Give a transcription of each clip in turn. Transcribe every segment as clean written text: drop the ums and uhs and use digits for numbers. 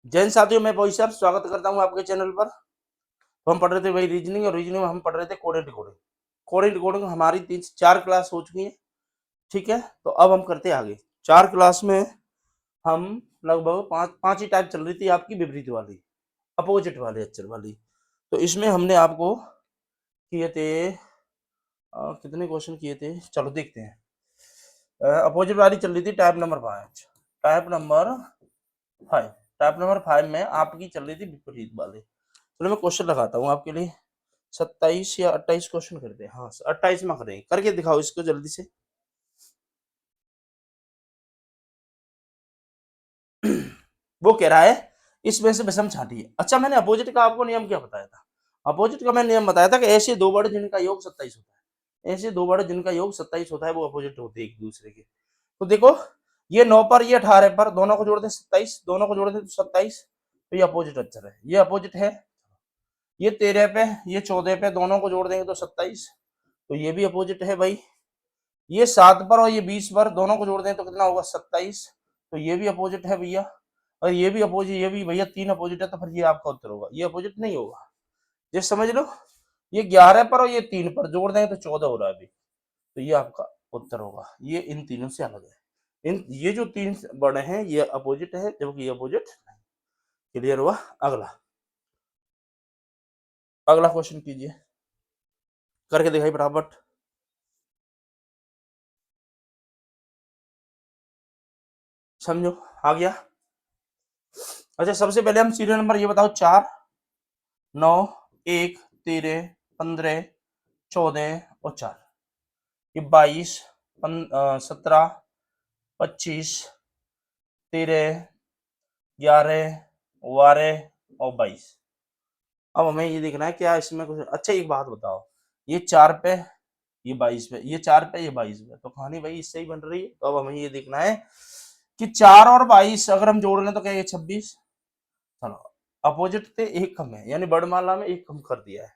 जैन साथियों, मैं point sir स्वागत करता हूं आपके चैनल पर। तो हम पढ़ रहे थे वही रीजनिंग, और रीजनिंग में हम पढ़ रहे थे code and decoding. Code and decoding हमारी 3-4 क्लास हो चुकी है। ठीक है, तो अब हम करते हैं आगे। 4 क्लास में हम लगभग पांच ही टाइप चल रही थी आपकी, विपरीत वाली, अपोजिट वाले अक्षर वाली। तो इसमें हमने आपको किए थे कितने क्वेश्चन किए थे, चलो देखते हैं। अपोजिट वाली चल रही थी type number 5। Type number 5 type number 5 में आपकी चल रही थी विपरीत वाले। चलो मैं क्वेश्चन लगाता हूँ आपके लिए। 27 या 28 क्वेश्चन करते हैं। हाँ, 28 में करें, करके दिखाओ इसको जल्दी से। वो कह रहा है इसमें से विषम छांटिए। अच्छा, मैंने अपोजिट का आपको नियम क्या बताया था? अपोजिट का मैंने नियम बताया था कि ऐसे दो वर्ड जिनका योग 27 होता है, ऐसे दो वर्ड जिनका योग 27 होता है वो अपोजिट होते हैं एक दूसरे के। तो देखो, ये 9 पर, ये 18 पर, दोनों को जोड़ दें 27, दोनों को जोड़ दें तो 27, तो ये अपोजिट अक्षर है, ये अपोजिट है। ये 13 पे, ये 14 पे, दोनों को जोड़ देंगे तो 27, तो ये भी अपोजिट है भाई। ये 7 पर और ये 20 पर, दोनों को जोड़ दें तो कितना होगा? 27, तो ये भी अपोजिट है भैया। और ये भी अपोजिट, ये भी भैया, 3 अपोजिट है, तो फिर ये आपका उत्तर होगा। ये अपोजिट नहीं होगा, ये समझ लो। ये 11 पर और ये 3 पर जोड़ देंगे तो 14 हो रहा है अभी, तो ये आपका उत्तर होगा। ये इन तीनों से अलग है। ये जो 3 बड़े हैं ये अपोजिट है, जबकि ये अपोजिट नहीं। क्लियर हुआ? अगला अगला क्वेश्चन कीजिए, करके दिखाई फटाफट। समझो, आ गया? अच्छा, सबसे पहले हम सीरियल नंबर ये बताओ। 4, 9, 1, 13, 15, 14 और 4। ये 22, 17, 25, 13, 11, 12 और 22। अब हमें ये देखना है क्या इसमें कुछ। अच्छा, एक बात बताओ, ये 4 पे, ये 22 पे, ये 4 पे, ये 22 पे, तो कहानी भाई इससे ही बन रही है। तो अब हमें ये देखना है कि 4 और 22 अगर हम जोड़ लें तो क्या ये 26। चलो, अपोजिट थे, एक कम है, यानी वर्णमाला में एक कम कर दिया है।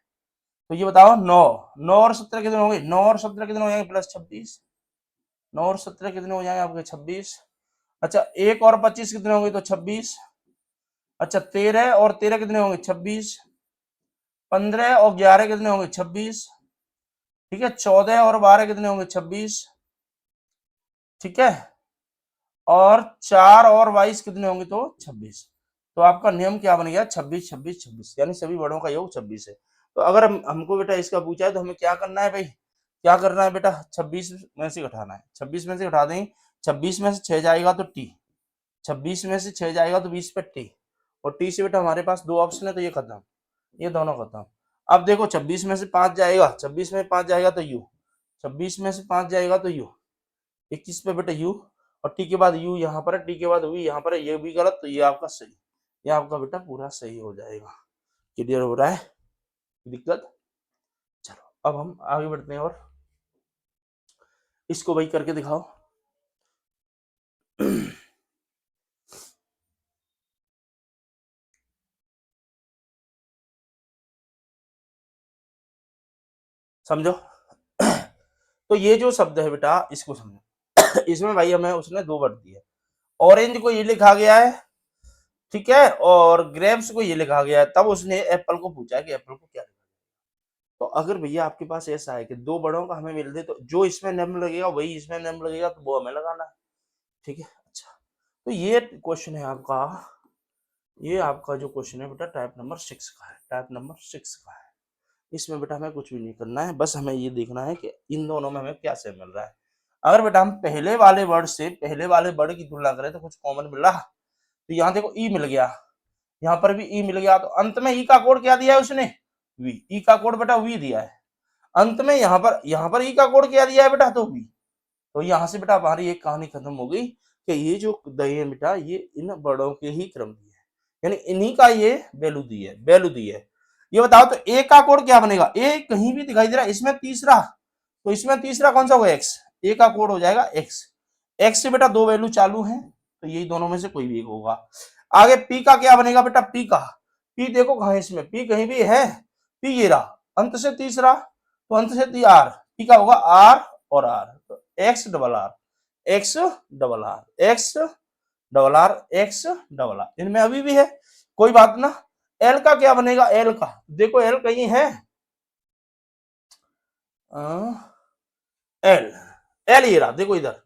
तो ये बताओ, 9 9 और 17 कितने होंगे? 9 और 17 कितने हो जाएंगे? प्लस 26। 9 और 17 कितने हो जाएंगे आपके? 26। अच्छा, 1 और 25 कितने होंगे? तो 26। अच्छा, 13 और 13 कितने होंगे? 26। 15 और 11 कितने होंगे? 26। ठीक है, 14 और 12 कितने होंगे? 26। ठीक है, और 4 और 22 कितने होंगे? तो 26। तो आपका नियम क्या बन गया? 26 26 26, यानी सभी वर्णों का योग 26 है। तो अगर हमको बेटा इसका पूछा है तो हमें क्या करना है भाई? क्या करना है बेटा? 26 में से घटाना है। 26 में से घटा देंगे, 26 में से 6 जाएगा तो टी, 26 में से 6 जाएगा तो 20 पे टी, और टी से बेटा हमारे पास 2 ऑप्शन है, तो ये खत्म, ये दोनों खत्म। अब देखो, 26 में से 5 जाएगा, 26 में 5 जाएगा तो यू, 26 में से 5 जाएगा तो यू, 21 पे बेटा यू, और टी के बाद यू यहाँ पर है, टी के बाद वी यहाँ पर है, ये भी गलत, तो ये आपका सही, ये आपका बेटा पूरा सही हो जाएगा। क्लियर हो रहा है? दिक्कत? चलो अब हम आगे बढ़ते हैं, और इसको भाई करके दिखाओ। समझो। तो ये जो शब्द है बेटा, इसको समझो। इसमें भाई हमें उसने 2 वर्ड दिए। ऑरेंज को ये लिखा गया है, ठीक है, और ग्रेप्स को ये लिखा गया है। तब उसने एप्पल को पूछा कि एप्पल को क्या लिखा। तो अगर भैया आपके पास ऐसा है कि 2 बड़ों का हमें मिल दे, तो जो इसमें नेम लगेगा वही इसमें नेम लगेगा, तो वो हमें लगाना है। ठीक है, अच्छा, तो ये क्वेश्चन है आपका, ये आपका जो क्वेश्चन है बेटा टाइप नंबर 6 का है, टाइप नंबर 6 का है। इसमें बेटा हमें कुछ भी नहीं करना है, बस हमें ये देखना है कि इन दोनों में हमें क्या से मिल रहा है। अगर बेटा हम पहले वाले वर्ड से पहले वाले वर्ड की तुलना करें तो कुछ कॉमन मिल रहा, तो यहाँ देखो ई मिल गया, यहाँ पर भी ई मिल गया, तो अंत में ई का कोड क्या दिया है उसने? वी। ई का कोड बेटा वी दिया है। अंत में यहाँ पर ई का कोड क्या दिया है बेटा? तो वी। तो यहाँ से बेटा हमारी एक कहानी खत्म हो गई कि ये जो दही है बेटा, ये इन वर्डों के ही क्रम दी है, यानी इन्हीं का ये वैल्यू दी है, वैल्यू दी है। ये बताओ, तो ए का कोड क्या बनेगा? ए कहीं भी दिखाई दे रहा है, इसमें तीसरा, तो इसमें तीसरा कौन सा होगा? एक्स। ए का कोड हो जाएगा एक्स। एक्स से बेटा 2 वैल्यू चालू है, तो यही दोनों में से कोई भी एक होगा। आगे पी का क्या बनेगा बेटा? पी का, पी देखो कहां है इसमें, पी कहीं भी है? पी ये रहा, अंत से तीसरा, तो अंत से आर, पी का होगा आर और आर, तो x double R, x double R, x double R x double R, इनमें अभी भी है, कोई बात ना। एल का क्या बनेगा, एल का देखो एल कहीं है, एल, एल ये रहा देखो इधर,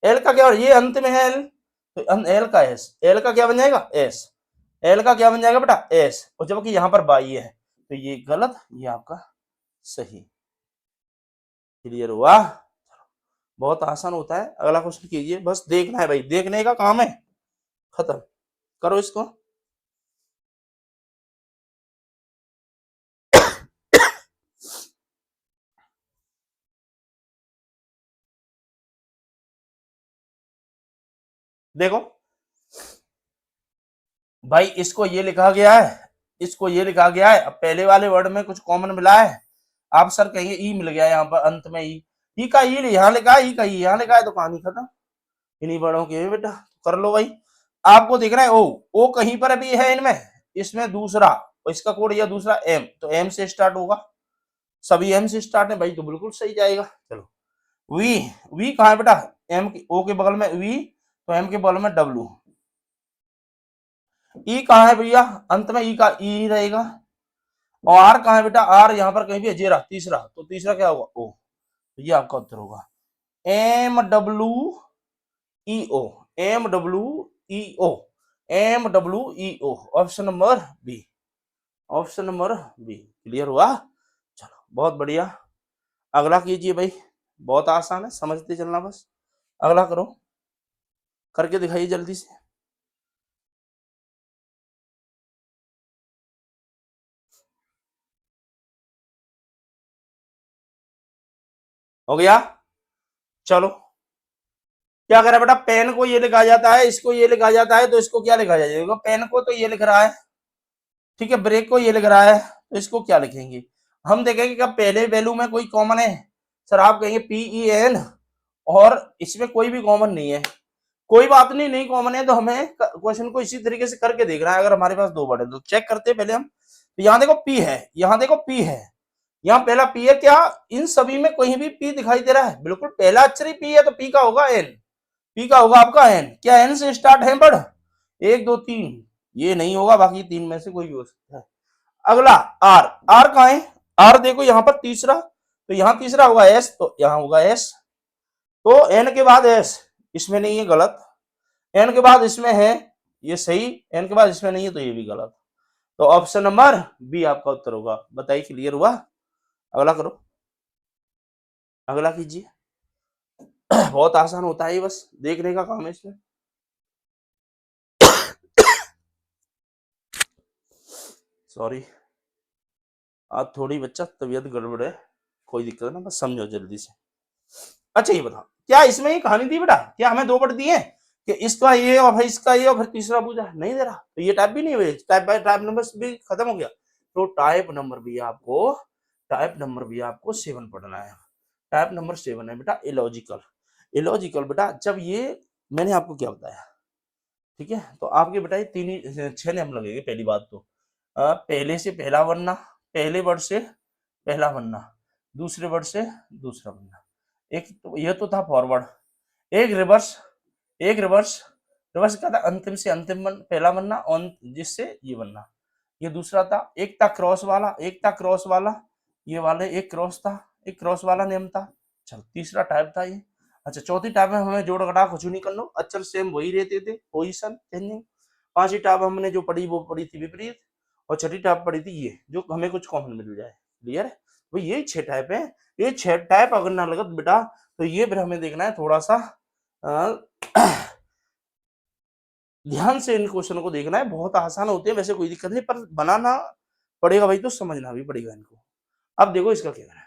एल का क्या, ये अंत में है एल, तो एल का एस, एल का क्या बन जाएगा एस, एल का क्या बन जाएगा बेटा एस, और जबकि यहां पर बाई है, तो ये गलत, ये आपका सही। क्लियर हुआ, बहुत आसान होता है। अगला क्वेश्चन कीजिए, बस देखना है भाई, देखने का काम है, खत्म करो इसको। देखो भाई, इसको ये लिखा गया है, इसको ये लिखा गया है, अब पहले वाले वर्ड में कुछ कॉमन मिला है, आप सर कहेंगे ई मिल गया यहाँ पर अंत में, ई का ई यहाँ लिखा है, ई का ई यहाँ लिखा है, तो कहानी खत्म। इन्हीं वर्डों के बेटा कर लो भाई। आपको दिख रहा है ओ कहीं पर अभी है इनमें, इसमें दूसरा, और इसका कोड या दूसरा एम, तो एम से स्टार्ट होगा, सभी एम से स्टार्ट है भाई, तो बिल्कुल सही जाएगा। चलो वी, वी कहाँ है बेटा, एम ओ के बगल में वी, तो एम के बगल में डब्ल्यू। ई कहाँ है भैया, अंत में ई का ई रहेगा, और आर कहाँ है बेटा, आर यहाँ पर कहीं भी है, जेरा तीसरा, तो तीसरा क्या होगा ओ, तो ये आपका उत्तर होगा M W E O, M W E O, M W E O, option number B, option number B. Clear हुआ, चलो बहुत बढ़िया। अगला कीजिए भाई, बहुत आसान है, समझते चलना बस। अगला करो, करके दिखाइए जल्दी से। हो गया, चलो क्या करें बेटा, पेन को ये लिखा जाता है, इसको ये लिखा जाता है, तो इसको क्या लिखा जाएगा, पेन को तो ये लिख रहा है, ठीक है, ब्रेक को ये लिख रहा है, तो इसको क्या लिखेंगे, हम देखेंगे क्या पहले वैल्यू में कोई कॉमन है, सर आप कहेंगे PEN, और इसमें कोई भी कॉमन नहीं है, कोई बात नहीं, नहीं कॉमन है, तो हमें क्वेश्चन को इसी तरीके से करके देखना है। अगर हमारे पास दो वर्ड है तो चेक करते हैं पहले हम, तो यहाँ देखो P है, यहाँ देखो P है, यहाँ पहला P है, क्या इन सभी में कहीं भी P दिखाई दे रहा है, बिल्कुल पहला अक्षर ही P है, तो P का होगा N, P का होगा आपका N, क्या N से स्टार्ट है बड़, 1 2 3, ये नहीं होगा, बाकी तीन में से कोई भी हो सकता है। अगला R, R कहाँ है, R देखो यहाँ पर तीसरा, तो यहाँ तीसरा होगा S, तो यहाँ होगा S, तो N के बाद S, इसमें नहीं है गलत, N के बाद इसमें है ये सही, N के बाद इसमें नहीं है तो ये भी गलत, तो ऑप्शन नंबर बी आपका उत्तर होगा। बताइए क्लियर हुआ, अगला करो, अगला कीजिए। बहुत आसान होता है ये, बस देखने का काम है इसमें। सॉरी, आज थोड़ी बच्चा तबीयत गड़बड़ है, कोई दिक्कत ना, बस समझो जल्दी से। अच्छा ये बताओ, क्या इसमें ही कहानी थी बेटा, क्या हमें दो वर्ड दिए कि इसका ये और फिर इसका ये और फिर तीसरा पूछा, नहीं दे रहा, तो ये टाइप भी नहीं हुए, टाइप बाय टाइप नंबर भी खत्म हो गया, तो टाइप नंबर भी आपको, टाइप नंबर भी आपको 7 पढ़ना है। टाइप नंबर 7 है बेटा इलॉजिकल, इलॉजिकल बेटा, जब ये मैंने आपको क्या बताया, ठीक है, तो आपके बेटा ये 6 नियम लगेंगे। पहली बात तो पहले से पहला बनना, पहले वर्ड से पहला बनना, दूसरे वर्ड से दूसरा बनना, एक तो ये तो था फॉरवर्ड, एक रिवर्स, एक रिवर्स, रिवर्स क्या था, अंतिम से अंतिम पहला बनना, और जिससे ये बनना, ये दूसरा था। एक था क्रॉस वाला, एक था क्रॉस वाला, ये वाले एक क्रॉस था, एक क्रॉस वाला नियम था। चल तीसरा टाइप था ये। अच्छा चौथी टाइप में हमें जोड़ घटा कुछ नहीं कर लो, अक्षर सेम वही रहते थे, पोजीशन चेंजिंग। पांचवी टाइप हमने जो पढ़ी वो पढ़ी थी विपरीत, और छठी टाइप पढ़ी थी ये, जो हमें कुछ कॉमन मिल जाए। क्लियर है, तो ये 6 टाइप है, ये 6 टाइप अगर ना लगत बेटा, तो ये फिर हमें देखना है थोड़ा सा ध्यान से इन क्वेश्चन को देखना है, बहुत आसान होते हैं वैसे, कोई दिक्कत नहीं, पर बनाना पड़ेगा भाई, तो समझना भी पड़ेगा इनको। अब देखो इसका क्या है,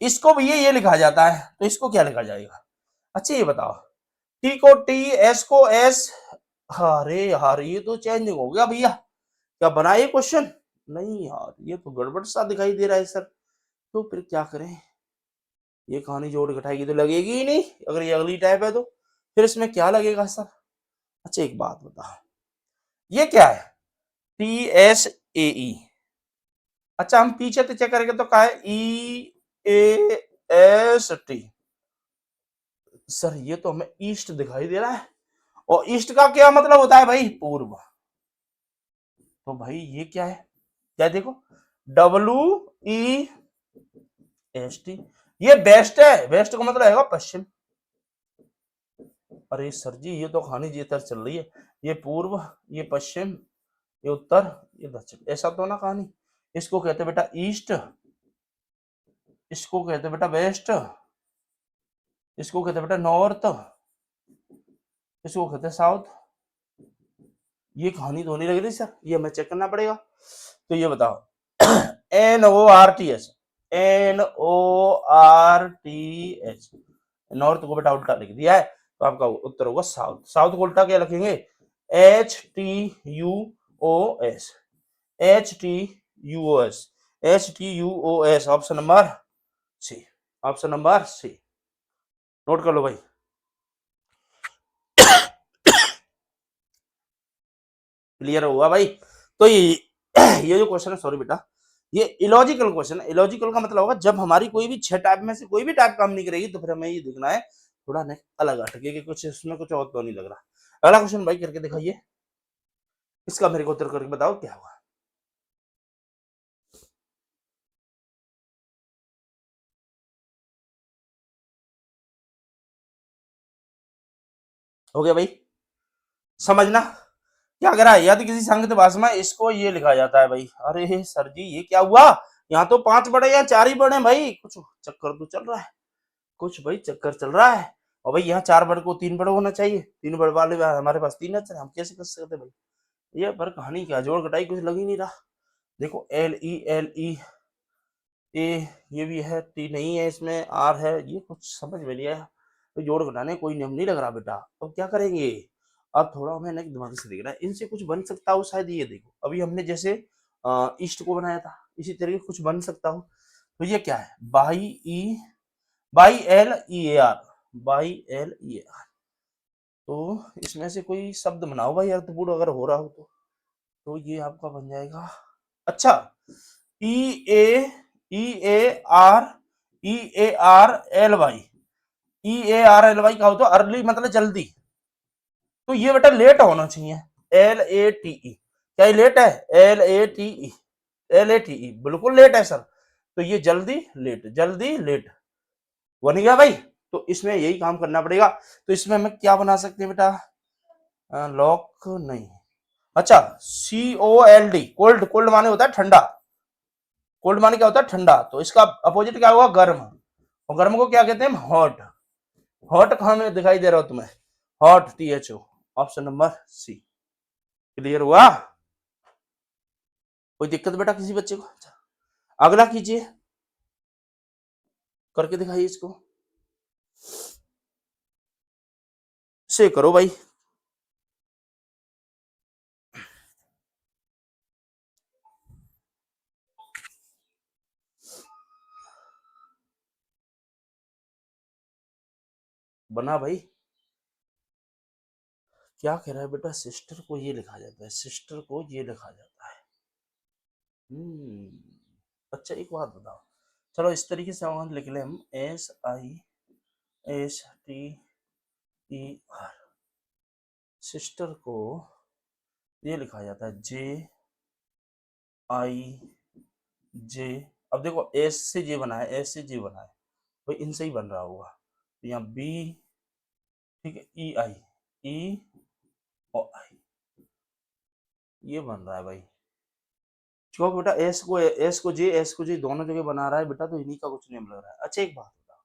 इसको भी ये लिखा जाता है, तो इसको क्या लिखा जाएगा। अच्छा ये बताओ, टी को टी, एस को एस, अरे यार ये तो चेंजिंग हो गया भैया, क्या बना ये क्वेश्चन, नहीं यार ये तो गड़बड़ सा दिखाई दे रहा है सर, तो फिर क्या करें, ये कहानी जोड़ घटाएगी तो लगेगी ही नहीं, अगर ये अगली टाइप है तो फिर इसमें क्या लगेगा सर। अच्छा एक बात बता, ये क्या है, TSAE, अच्छा हम पीछे तो चेक करेंगे तो क्या है, EAST, सर ये तो हमें ईस्ट दिखाई दे रहा है, और ईस्ट का क्या मतलब होता है भाई? पूर्व। तो भाई ये क्या है? क्या देखो, WEST, ये बेस्ट है। वेस्ट का मतलब है पश्चिम। अरे सर जी ये तो कहानी जी तरह चल रही है, ये पूर्व, ये पश्चिम, ये उत्तर, ये दक्षिण, ऐसा तो ना कहानी। इसको कहते बेटा ईस्ट, इसको कहते बेटा वेस्ट, इसको कहते बेटा नॉर्थ, इसको कहते साउथ। ये कहानी तो नहीं लग रही सर, ये हमें चेक करना पड़ेगा। तो ये बताओ NORTH, NORTH, नॉर्थ को बेटा उल्टा लिख दिया है, तो आपका उत्तर होगा साउथ। साउथ को उल्टा क्या लिखेंगे? HTUOS, HTUOS, HTUOS, option number C, option number C. Note कर लो भाई। क्लियर हुआ भाई? तो ये जो क्वेश्चन है, सॉरी बेटा, ये इलॉजिकल क्वेश्चन है। इलॉजिकल का मतलब होगा जब हमारी कोई भी 6 टाइप में से कोई भी टाइप काम नहीं करेगी, तो फिर हमें ये देखना है थोड़ा नहीं अलग हटके कि कुछ इसमें कुछ और तो नहीं लग रहा। अगला क्वेश्चन भाई करके दिखाइए, इसका मेरे को उत्तर करके बताओ क्या हुआ। हो गया भाई? समझना क्या करा है, या तो किसी संगत भाषा में इसको ये लिखा जाता है भाई। अरे सर जी ये क्या हुआ, यहाँ तो 5 बड़े या 4 ही बड़े भाई, कुछ चक्कर तो चल रहा है, कुछ भाई चक्कर चल रहा है। और भाई यहाँ 4 बड़े को 3 बड़े होना चाहिए, 3 बड़े वाले हमारे पास 3 अक्षर, हम कैसे कर सकते भाई? ये पर कहानी क्या, जोड़ घटाई कुछ लग ही नहीं रहा। देखो LE ए, ये भी है, टी नहीं है इसमें, आर है, ये कुछ समझ में नहीं आया। तो जोड़ घटाने कोई नियम नहीं लग रहा बेटा, तो क्या करेंगे? अब थोड़ा हमें ना दिमाग से देखना है, इनसे कुछ बन सकता हो शायद। ये देखो अभी हमने जैसे ईस्ट को बनाया था, इसी तरीके कुछ बन सकता हो। तो ये क्या है? By L E A are, by L E A are. तो इसमें से कोई शब्द बनाओ भाई अर्थपूर्ण अगर हो रहा हो तो ये आपका बन जाएगा, अच्छा, E A E A R E A R L Y, EARLY का हो तो अर्ली मतलब जल्दी। तो ये बेटा लेट होना चाहिए, LATE, क्या ये लेट है? LATE, LATE बिल्कुल लेट है सर। तो ये जल्दी लेट, जल्दी लेट बन गया भाई। तो इसमें यही काम करना पड़ेगा। तो इसमें हम क्या बना सकते हैं बेटा? लॉक नहीं, अच्छा, COLD, कोल्ड, कोल्ड माने होता है ठंडा, कोल्ड माने क्या होता है? ठंडा। तो इसका अपोजिट क्या होगा? गर्म। और गर्म को क्या कहते हैं? हॉट। हॉट कहां में दिखाई दे रहा हो तुम्हें? Hot, THO, option number C. Clear हुआ? कोई दिक्कत बेटा किसी बच्चे को? अगला कीजिए, करके दिखाइए इसको, से करो भाई। बना भाई? क्या कह रहा है बेटा? सिस्टर को ये लिखा जाता है, सिस्टर को ये लिखा जाता है। अच्छा एक बात बताओ, चलो इस तरीके से हम लिख ले, हम SISTER, सिस्टर को ये लिखा जाता है JIJ। अब देखो एस से जे बना है, एस से जे बना है, भाई इनसे ही बन रहा होगा। तो यहाँ B, ठीक है, EI ये बन रहा है भाई। क्यों बेटा? एस को जे दोनों जगह बना रहा है बेटा, तो इन्हीं का कुछ नेम लग रहा है। अच्छा एक बात बताओ,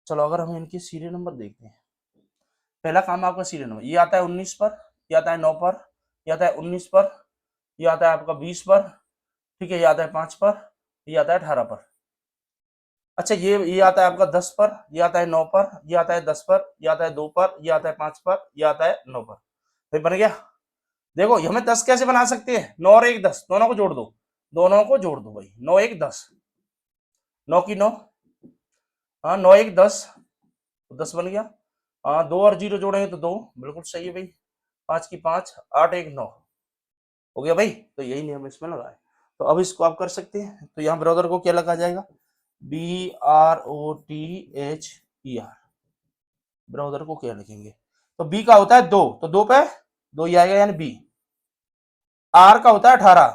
चलो अगर हम इनके सीरियल नंबर देखते हैं, पहला काम आपका सीरियल नंबर, ये आता है 19 पर, ये आता है 9 पर, ये आता है 19 पर, ये आता है आपका 20 पर, ठीक है, ये आता है 5 पर, ये आता है 18 पर। अच्छा ये आता है आपका 10 पर, ये आता है 9 पर, ये आता है 10 पर, ये आता है 2 पर, ये आता है 5 पर, ये आता है 9 पर। भाई बन गया? देखो हमें 10 कैसे बना सकते हैं? 9 और 1 10, दोनों को जोड़ दो, दोनों को जोड़ दो भाई, 9 1 10, 9 की 9, हाँ 9 1 10, तो 10 बन गया। हाँ 2 और 0 जोड़ेंगे तो 2, बिल्कुल सही है भाई। 5 की 5, 8 1 9 हो गया भाई। तो यही नियम इसमें लगा है। तो अब इसको आप कर सकते हैं। तो यहाँ ब्रदर को क्या लगा जाएगा? BROTHER, ब्राउजर को क्या लिखेंगे? तो बी का होता है 2, तो 2 पे 2 ही आएगा यानी बी। आर का होता है 18,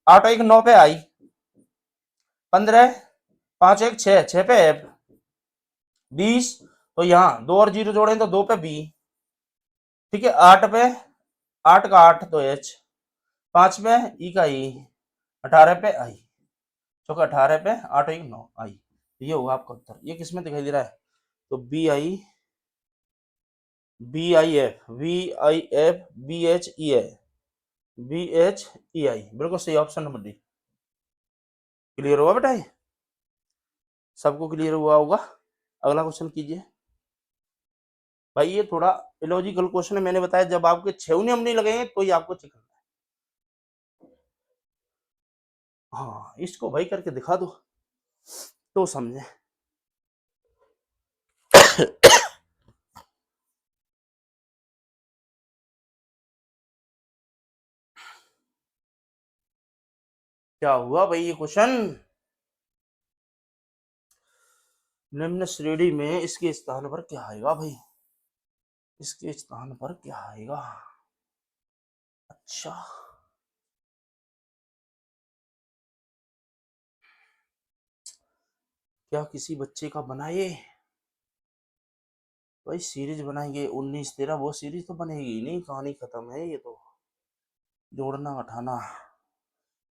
8 1 9 पे आई, 15 5 1 6, 6 पे एफ, 20, तो यहाँ 2 और 0 जोड़े तो 2 पे बी। ठीक है, 8 पे 8 का 8 तो एच, 5 पे ई का ई, 18 पे आई, चौका 18 पे 8 1 9 आई। ये होगा आपका उत्तर। ये किसमें दिखाई दे रहा है? तो B I F, V I F, B H E I, B H E I, बिल्कुल सही, ऑप्शन नंबर डी। क्लियर हुआ बेटा? ये सबको क्लियर हुआ होगा? अगला क्वेश्चन कीजिए भाई। ये थोड़ा इलॉजिकल क्वेश्चन है, मैंने बताया जब आपके 6 नियम नहीं लगेंगे तो ये आपको चेक करना है। हाँ, इसको भाई करके दिखा दो तो समझे। क्या हुआ भाई ये क्वेश्चन? निम्न श्रेणी में इसके स्थान पर क्या आएगा भाई? इसके स्थान पर क्या आएगा? अच्छा, क्या किसी बच्चे का बनाए? भाई सीरीज बनाएंगे 19 13, वो सीरीज तो बनेगी ही नहीं, कहानी खत्म है ये तो। जोड़ना घटाना,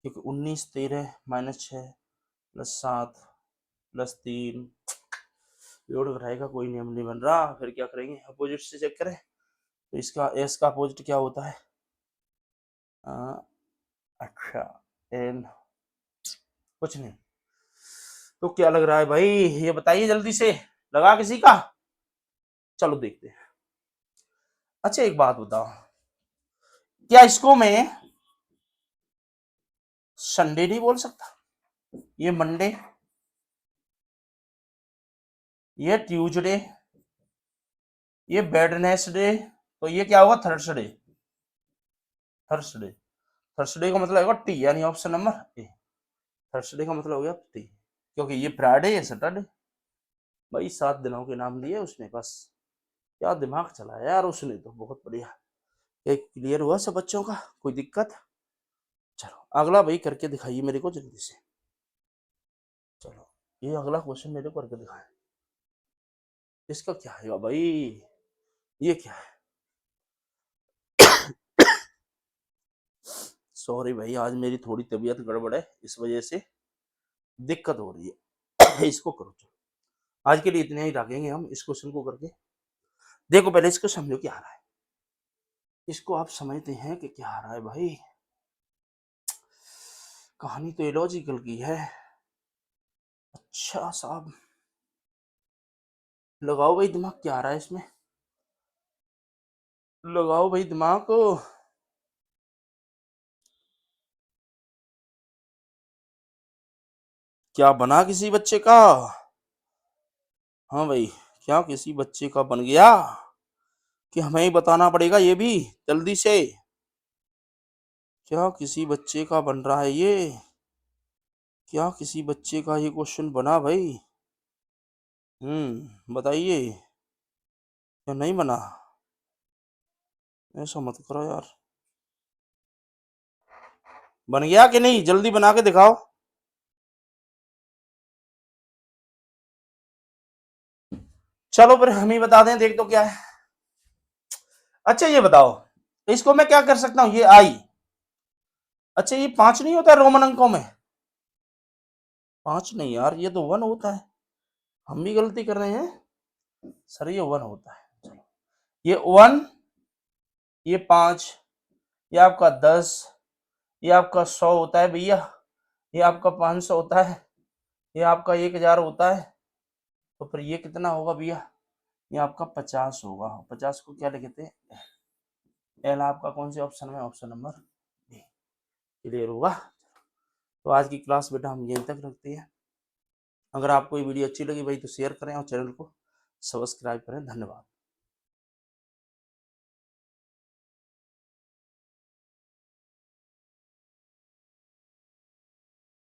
क्योंकि 19 13 -6 +7 +3, जोड़ घटाएगा कोई नियम नहीं बन रहा। फिर क्या करेंगे? अपोजिट से चेक करें। तो इसका एस का अपोजिट क्या होता है? अच्छा, एन, कुछ नहीं। तो क्या लग रहा है भाई, ये बताइए जल्दी से, लगा किसी का? चलो देखते हैं। अच्छा एक बात बताओ, क्या इसको मैं संडे नहीं बोल सकता? ये मंडे, ये ट्यूसडे, ये वेडनेसडे, तो ये क्या होगा? थर्सडे। थर्सडे, थर्सडे का मतलब होगा टी, यानी ऑप्शन नंबर ए। थर्सडे का मतलब हो गया टी, क्योंकि ये फ्राइडे है सैटरडे। भाई 7 दिनों के नाम लिए उसने, बस क्या दिमाग चलाया यार उसने, तो बहुत बढ़िया। एक क्लियर हुआ सब बच्चों का? कोई दिक्कत? चलो अगला भाई करके दिखाइए मेरे को जल्दी से। चलो ये अगला क्वेश्चन मेरे को करके दिखाएं। इसका क्या है भाई? ये क्या है? सॉरी भाई, आज मेरी थोड़ी तबीयत गड़बड़ है, इस वजह से दिक्कत हो रही है। इसको करो, चलो आज के लिए इतने ही रखेंगे हम इस क्वेश्चन को करके। देखो पहले इसको समझो क्या आ रहा है। इसको आप समझते हैं कि क्या आ रहा है भाई? कहानी तो इलॉजिकल की है। अच्छा साहब, लगाओ भाई दिमाग, क्या आ रहा है इसमें? लगाओ भाई दिमाग को। क्या बना किसी बच्चे का? हाँ भाई, क्या किसी बच्चे का बन गया कि हमें ही बताना पड़ेगा ये भी जल्दी से? क्या किसी बच्चे का बन रहा है ये? क्या किसी बच्चे का ये क्वेश्चन बना भाई? बताइए। क्या नहीं बना? ऐसा मत करो यार। बन गया कि नहीं? जल्दी बना के दिखाओ। चलो फिर हम ही बता दें, देख तो क्या है। अच्छा ये बताओ, इसको मैं क्या कर सकता हूं? ये आई, अच्छा ये 5 नहीं होता है रोमन अंकों में? 5 नहीं यार, ये तो 1 होता है। हम भी गलती कर रहे हैं सर, ये 1 होता है। चलो ये 1, ये 5, ये आपका 10, ये आपका 100 होता है भैया, ये आपका 500 होता है, ये आपका 1000 होता है। तो फिर ये कितना होगा भैया? ये आपका 50 होगा। 50 को क्या लिखते हैं? एल। आपका कौन से ऑप्शन में? Option number D. क्लियर होगा? तो आज की क्लास बेटा हम यहीं तक रखते हैं। अगर आपको ये वीडियो अच्छी लगी भाई तो शेयर करें और चैनल को सब्सक्राइब करें। धन्यवाद।